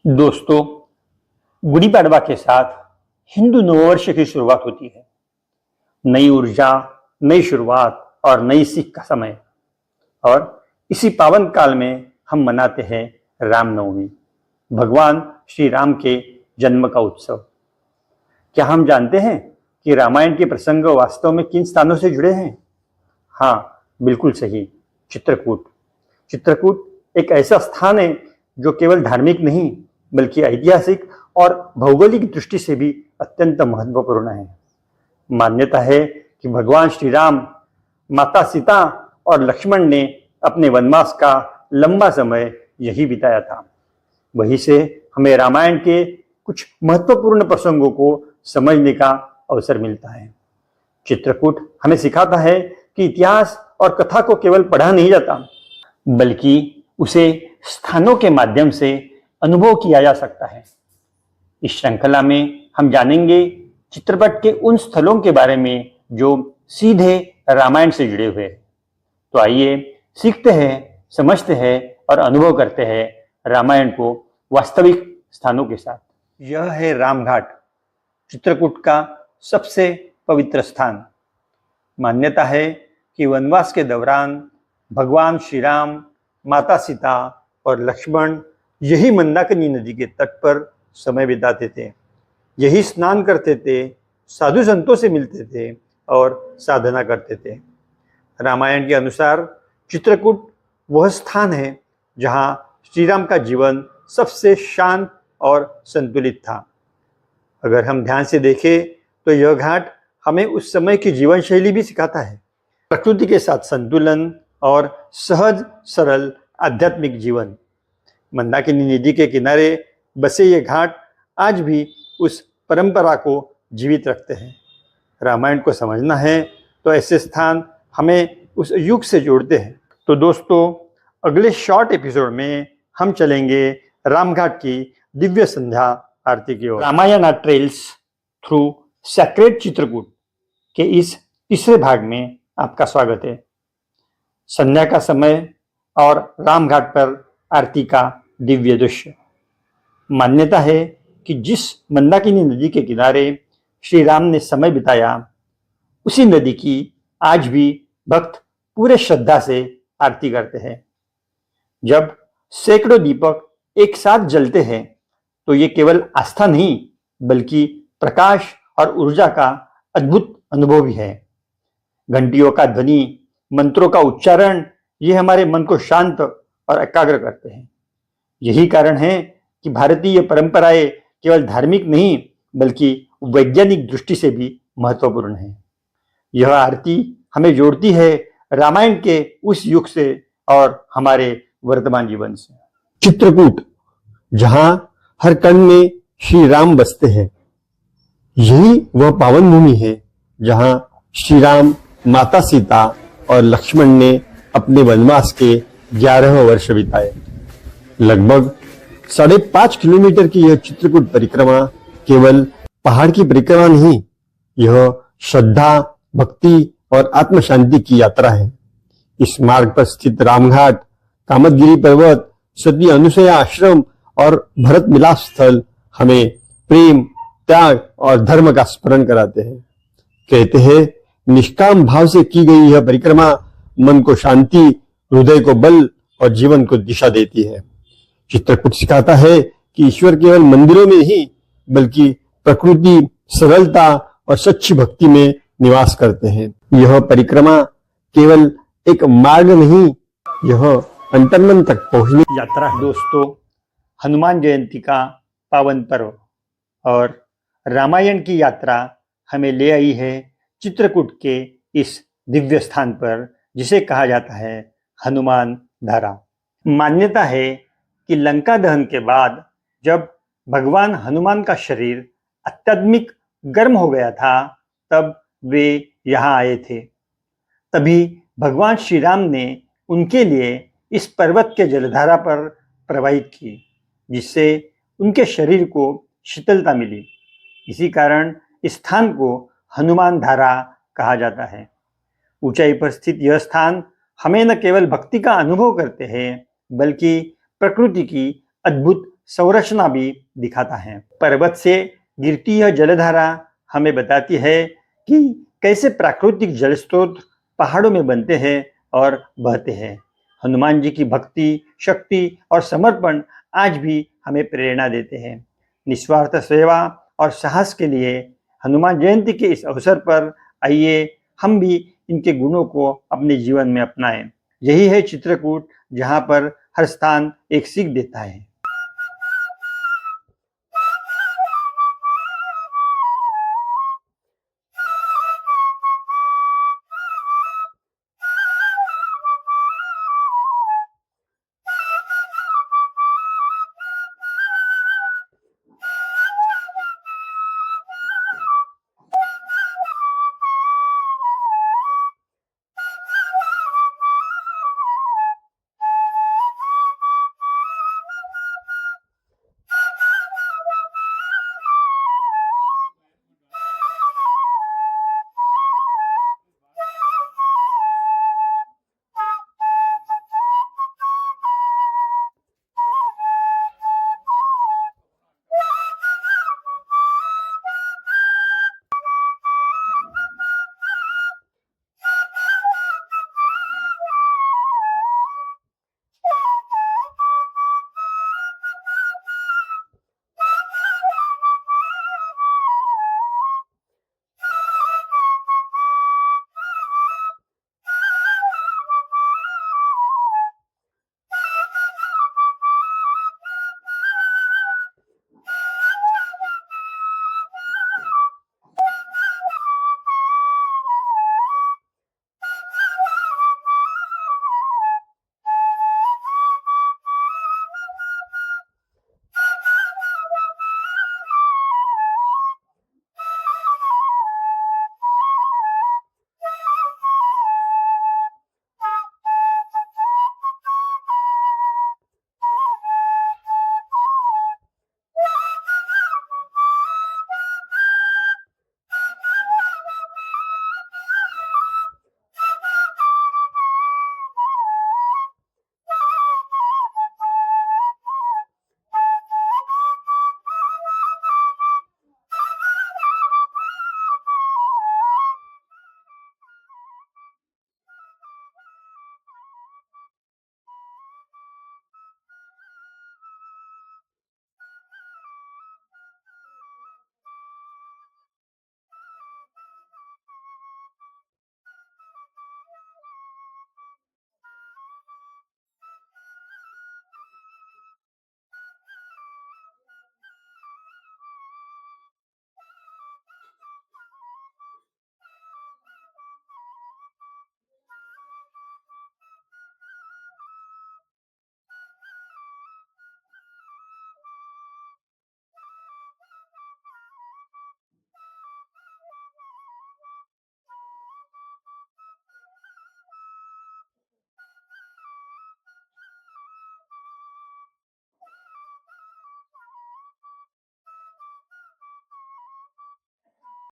दोस्तों, गुड़ी पड़वा के साथ हिंदू नववर्ष की शुरुआत होती है। नई ऊर्जा, नई शुरुआत और नई सीख का समय। और इसी पावन काल में हम मनाते हैं रामनवमी, भगवान श्री राम के जन्म का उत्सव। क्या हम जानते हैं कि रामायण के प्रसंग वास्तव में किन स्थानों से जुड़े हैं? हाँ, बिल्कुल सही, चित्रकूट। चित्रकूट एक ऐसा स्थान है जो केवल धार्मिक नहीं बल्कि ऐतिहासिक और भौगोलिक दृष्टि से भी अत्यंत महत्वपूर्ण है। मान्यता है कि भगवान श्री राम, माता सीता और लक्ष्मण ने अपने वनवास का लंबा समय यही बिताया था। वहीं से हमें रामायण के कुछ महत्वपूर्ण प्रसंगों को समझने का अवसर मिलता है। चित्रकूट हमें सिखाता है कि इतिहास और कथा को केवल पढ़ा नहीं जाता, बल्कि उसे स्थानों के माध्यम से अनुभव किया जा सकता है। इस श्रृंखला में हम जानेंगे चित्रपट के उन स्थलों के बारे में जो सीधे रामायण से जुड़े हुए हैं। तो आइए सीखते हैं, समझते हैं और अनुभव करते हैं रामायण को वास्तविक स्थानों के साथ। यह है रामघाट, चित्रकूट का सबसे पवित्र स्थान। मान्यता है कि वनवास के दौरान भगवान श्री राम, माता सीता और लक्ष्मण यही मंदाकिनी नदी के तट पर समय बिताते थे। यही स्नान करते थे, साधु संतों से मिलते थे और साधना करते थे। रामायण के अनुसार चित्रकूट वह स्थान है जहाँ श्री राम का जीवन सबसे शांत और संतुलित था। अगर हम ध्यान से देखें तो यह घाट हमें उस समय की जीवन शैली भी सिखाता है। प्रकृति के साथ संतुलन और सहज सरल आध्यात्मिक जीवन। मंदाकिनी नदी के किनारे बसे ये घाट आज भी उस परंपरा को जीवित रखते हैं। रामायण को समझना है तो ऐसे स्थान हमें उस युग से जोड़ते हैं। तो दोस्तों, अगले शॉर्ट एपिसोड में हम चलेंगे रामघाट की दिव्य संध्या आरती की ओर। Ramayan trails through sacred Chitrakoot के इस तीसरे भाग में आपका स्वागत है। संध्या का समय और रामघाट पर आरती का दिव्य दृश्य। मान्यता है कि जिस मंदाकिनी नदी के किनारे श्री राम ने समय बिताया, उसी नदी की आज भी भक्त पूरे श्रद्धा से आरती करते हैं। जब सैकड़ों दीपक एक साथ जलते हैं तो ये केवल आस्था नहीं बल्कि प्रकाश और ऊर्जा का अद्भुत अनुभव भी है। घंटियों का ध्वनि, मंत्रों का उच्चारण, ये हमारे मन को शांत और एकाग्र करते हैं। यही कारण है कि भारतीय परंपराएं केवल धार्मिक नहीं बल्कि वैज्ञानिक दृष्टि से भी महत्वपूर्ण है। यह आरती हमें जोड़ती है रामायण के उस युग से और हमारे वर्तमान जीवन से। चित्रकूट, जहां हर कण में श्री राम बसते हैं, यही वह पावन भूमि है जहां श्री राम, माता सीता और लक्ष्मण ने अपने वनवास के 11 वर्ष बिताए। लगभग 5.5 किलोमीटर की यह चित्रकूट परिक्रमा केवल पहाड़ की परिक्रमा नहीं, यह श्रद्धा, भक्ति और आत्म शांति की यात्रा है। इस मार्ग पर स्थित रामघाट, कामदगिरी पर्वत, सती अनुसुईया आश्रम और भरत मिलाप स्थल हमें प्रेम, त्याग और धर्म का स्मरण कराते हैं। कहते हैं, निष्काम भाव से की गई यह परिक्रमा मन को शांति, हृदय को बल और जीवन को दिशा देती है। चित्रकूट सिखाता है कि ईश्वर केवल मंदिरों में नहीं बल्कि प्रकृति, सरलता और सच्ची भक्ति में निवास करते हैं। यह परिक्रमा केवल एक मार्ग नहीं, यह अंतर्मन तक पहुंचने की यात्रा है। दोस्तों, हनुमान जयंती का पावन पर्व और रामायण की यात्रा हमें ले आई है चित्रकूट के इस दिव्य स्थान पर, जिसे कहा जाता है हनुमान धारा। मान्यता है कि लंका दहन के बाद जब भगवान हनुमान का शरीर अत्यधिक गर्म हो गया था, तब वे यहाँ आए थे। तभी भगवान श्री राम ने उनके लिए इस पर्वत के जलधारा पर प्रवाहित की, जिससे उनके शरीर को शीतलता मिली। इसी कारण इस स्थान को हनुमान धारा कहा जाता है। ऊंचाई पर स्थित यह स्थान हमें न केवल भक्ति का अनुभव करते हैं बल्कि प्रकृति की अद्भुत संरचना भी दिखाता है। पर्वत से गिरती यह जलधारा हमें बताती है कि कैसे प्राकृतिक जल स्रोत पहाड़ों में बनते हैं और बहते हैं। हनुमान जी की भक्ति, शक्ति और समर्पण आज भी हमें प्रेरणा देते हैं। निस्वार्थ सेवा और साहस के लिए हनुमान जयंती के इस अवसर पर आइए हम भी इनके गुणों को अपने जीवन में अपनाएं। यही है चित्रकूट, जहां पर हर स्थान एक सीख देता है।